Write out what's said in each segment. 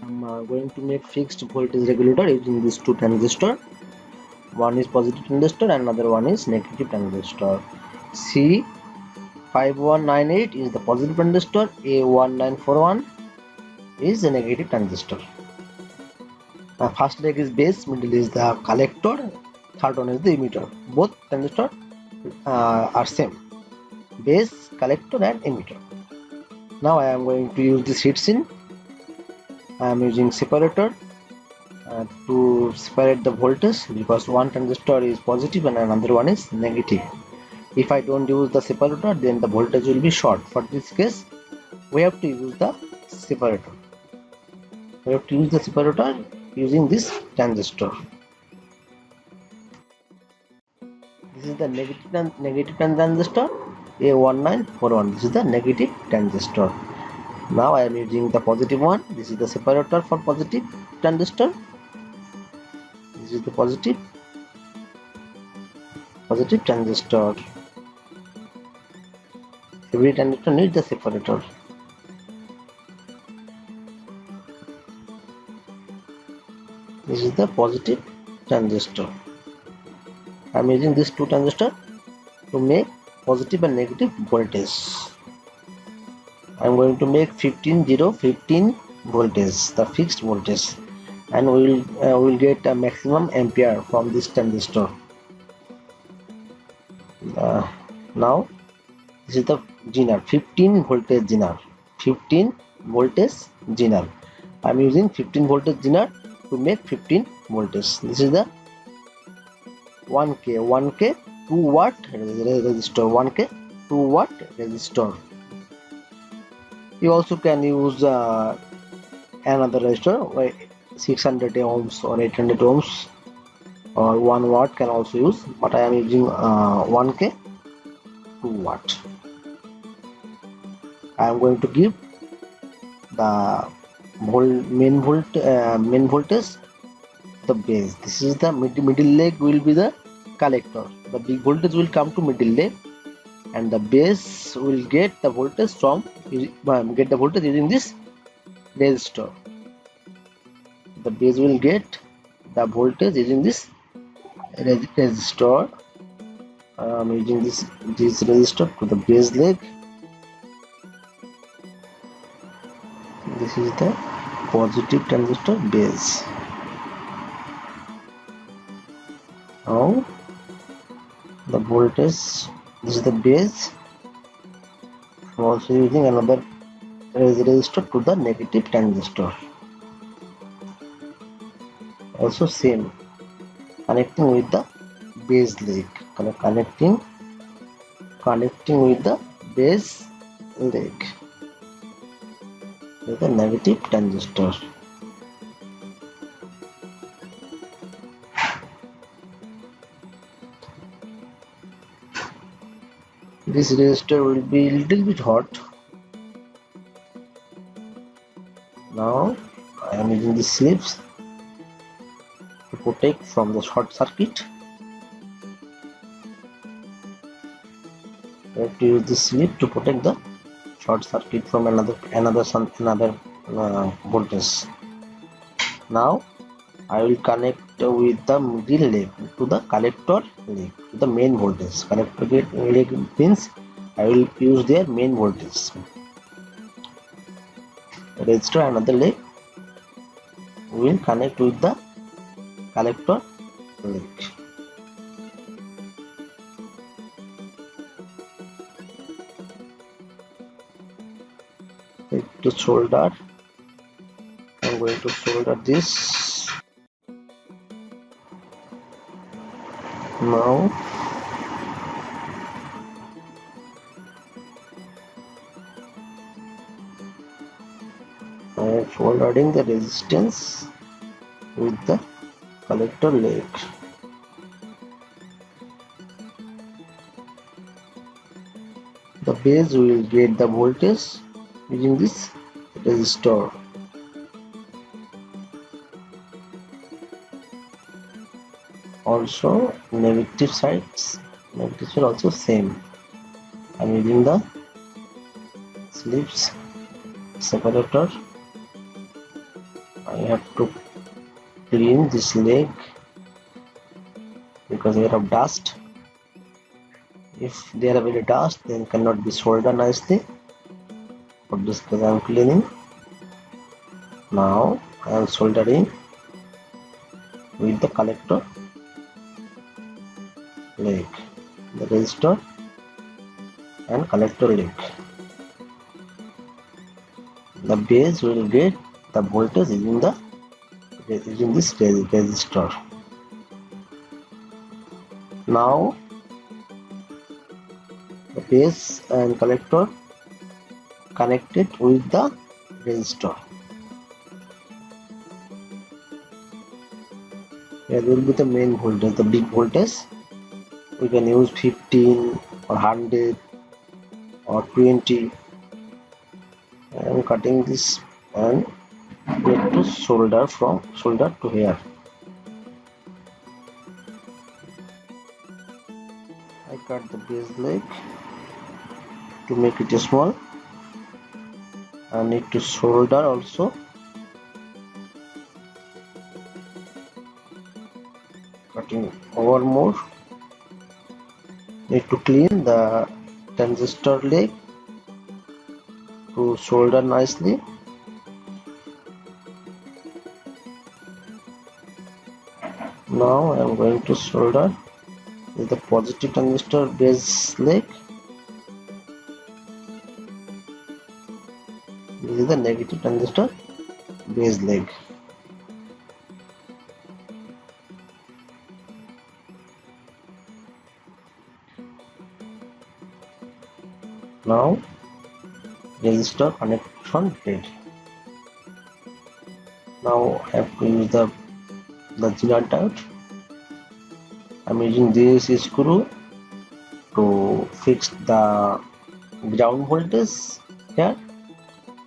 I'm going to make fixed voltage regulator using these two transistors. One is positive transistor and another one is negative transistor. C5198 is the positive transistor, A1941 is the negative transistor. First leg is base, middle is the collector, third one is the emitter. Both transistors are same, base, collector and emitter. Now I am going to use this heatsink. I am using separator to separate the voltage because one transistor is positive and another one is negative. If I don't use the separator, then the voltage will be short. For this case, we have to use the separator. We have to use the separator using this transistor. This is the negative transistor A1941. This is the negative transistor. Now I am using the positive one. This is the separator for positive transistor. This is the positive transistor. Every transistor needs the separator. This is the positive transistor. I am using these two transistors to make positive and negative voltage. I am going to make 15 voltage, the fixed voltage, and we will get a maximum ampere from this transistor. Now this is the zener, 15 voltage zener. 15 voltage zener. I am using 15 voltage zener to make 15 voltage. This is the 1K 2 watt resistor. 1K 2 watt resistor. You also can use another resistor like 600 ohms or 800 ohms or 1 watt can also use, but I am using 1K 2 watt. I am going to give the main voltage the base. This is the middle leg will be the collector. The big voltage will come to middle leg, and the base will get the voltage from using this resistor. The base will get the voltage using this resistor. I am using this resistor to the base leg. This is the positive transistor base. Now the voltage, this is the base. I am also using another resistor to the negative transistor. Also same, connecting with the base leg, connecting with the base leg with the negative transistor. This resistor will be a little bit hot. Now I am using the slips to protect from the short circuit. I have to use this slip to protect the short circuit from another voltage. Now I will connect with the middle leg to the collector leg to the main voltage. Collector leg means I will use their main voltage. Resistor another leg will connect with the collector leg. To solder, I am going to solder this. Now I am soldering the resistance with the collector leg. The base will get the voltage using this resistor. Also negative sides, negatives are also same. I am using the slips separator I have to clean this leg because there of dust. If there are very dust, then cannot be soldered nicely. For this case I am cleaning. Now I am soldering with the collector leg, the resistor and collector leg. The base will get the voltage using this resistor. Now the base and collector connected with the resistor. Here will be the main voltage, the big voltage. We can use 15 or 100 or 20. I am cutting this and need to solder from shoulder to here. I cut the base leg to make it small. I need to solder also. Cutting over more. Need to clean the transistor leg to solder nicely. Now I am going to solder with the positive transistor base leg. This is the negative transistor base leg. Now resistor connection ready. Now I have to use the Zener diode. I am using this screw to fix the ground voltage here,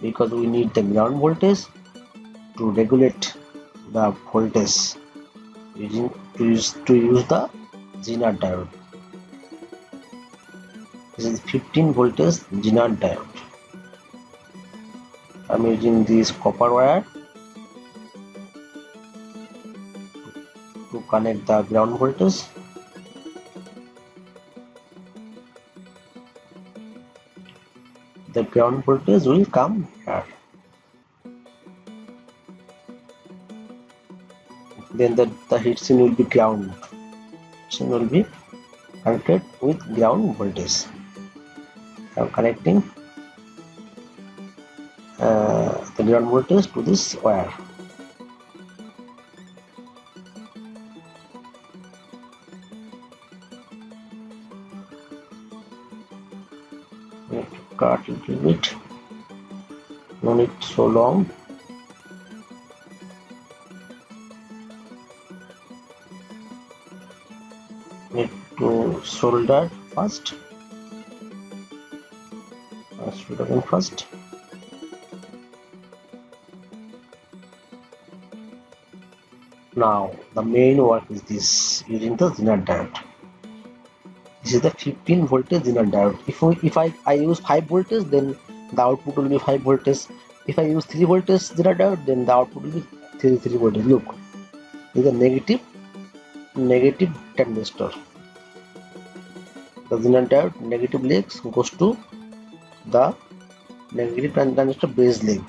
because we need the ground voltage to regulate the voltage to use the Zener diode. This is 15 voltage Zener diode. I am using this copper wire to connect the ground voltage. The ground voltage will come here. Then the heatsink will be ground. Heatsink will be connected with ground voltage. I am connecting the ground voltage to this wire. Need to cut a little bit. No need so long. Need to solder first. Soldering first. Now the main work is this, using the Zener diode. This is the 15 voltage Zener diode. If I use 5 voltage, then the output will be 5 voltage. If I use 3 voltage Zener diode, then the output will be 3 voltage. Look, this is a negative transistor. The Zener diode negative legs goes to the negative transistor base leg.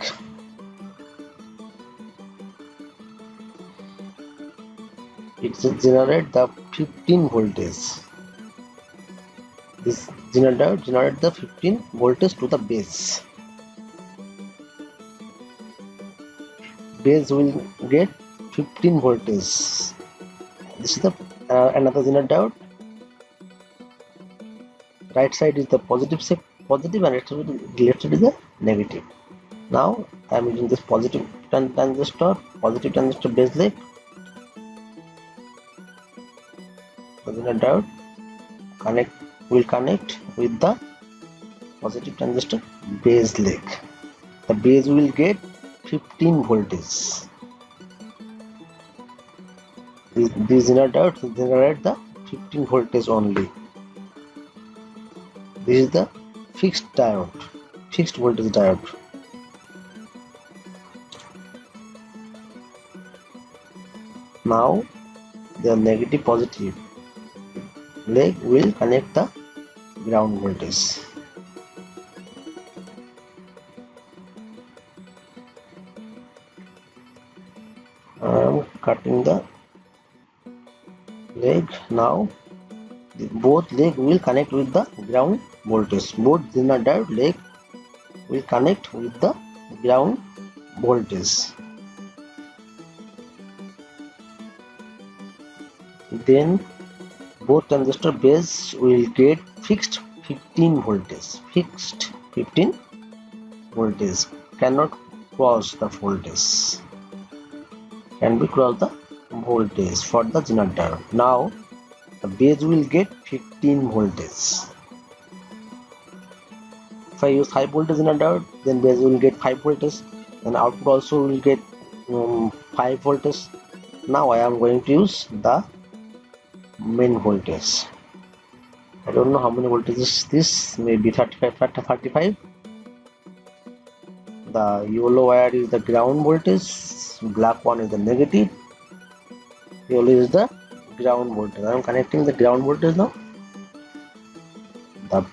It generates the 15 voltage. This Zener diode generates the 15 voltage to the base. Base will get 15 voltage. This is the another Zener diode. Right side is the positive and left side is the negative. Now I am using this positive transistor base leg. The Zener diode will connect with the positive transistor base leg. The base will get 15 voltage. These Zener diodes generate the 15 voltage only. This is the fixed voltage diode. Now the negative positive leg will connect the ground voltage. I am cutting the leg. Now both leg will connect with the ground voltage. Both zener diode leg will connect with the ground voltage. Then both transistor base will get fixed 15 voltage. Fixed 15 voltage cannot cross the voltage. Can be cross the voltage for the generator. Now the base will get 15 voltage. If I use high voltage generator, then base will get 5 voltage, and output also will get 5 voltage. Now I am going to use the main voltage. I don't know how many voltages is this, maybe 35. The yellow wire is the ground voltage, black one is the negative, yellow is the ground voltage. I am connecting the ground voltage now. The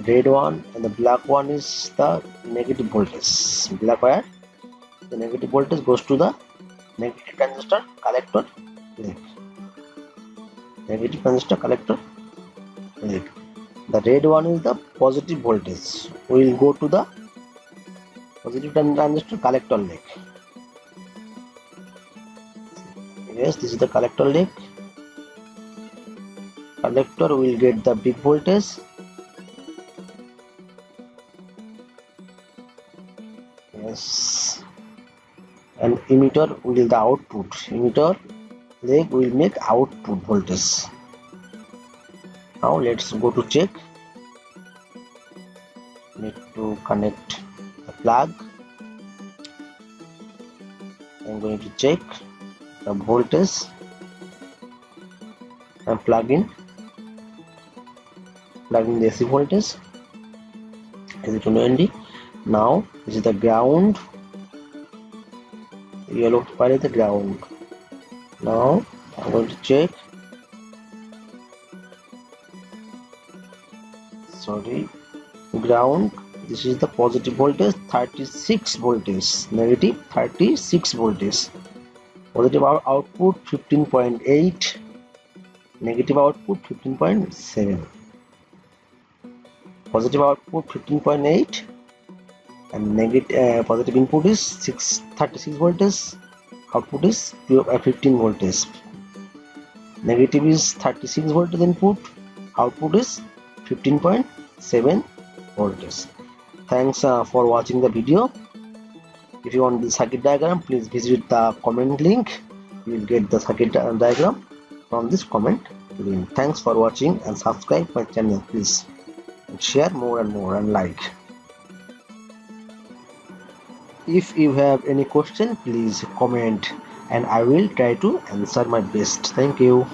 red one and the black one is the negative voltage. Black wire, the negative voltage goes to the negative transistor collector leg. Negative transistor collector leg. The red one is the positive voltage. We will go to the positive transistor collector leg. Yes, this is the collector leg. Collector will get the big voltage. Yes, and emitter will the output. Emitter leg will make output voltage. Now let's go to check. Need to connect the plug. I'm going to check the voltage and plug in the AC voltage. Is it on ND? Now this is the ground. Yellow wire is the ground. Now I'm going to check. Ground. This is the positive voltage, 36 voltage. Negative 36 voltage. Positive output 15.8. Negative output 15.7. Positive output 15.8 and negative positive input is 36 voltage. Output is 15 voltage. Negative is 36 voltage input. Output is 15.7 voltage. Thanks for watching the video. If you want the circuit diagram, please visit the comment link. You will get the circuit diagram from this comment link. Thanks for watching and subscribe my channel, please, and share more and more and like. If you have any question, please comment and I will try to answer my best. Thank you.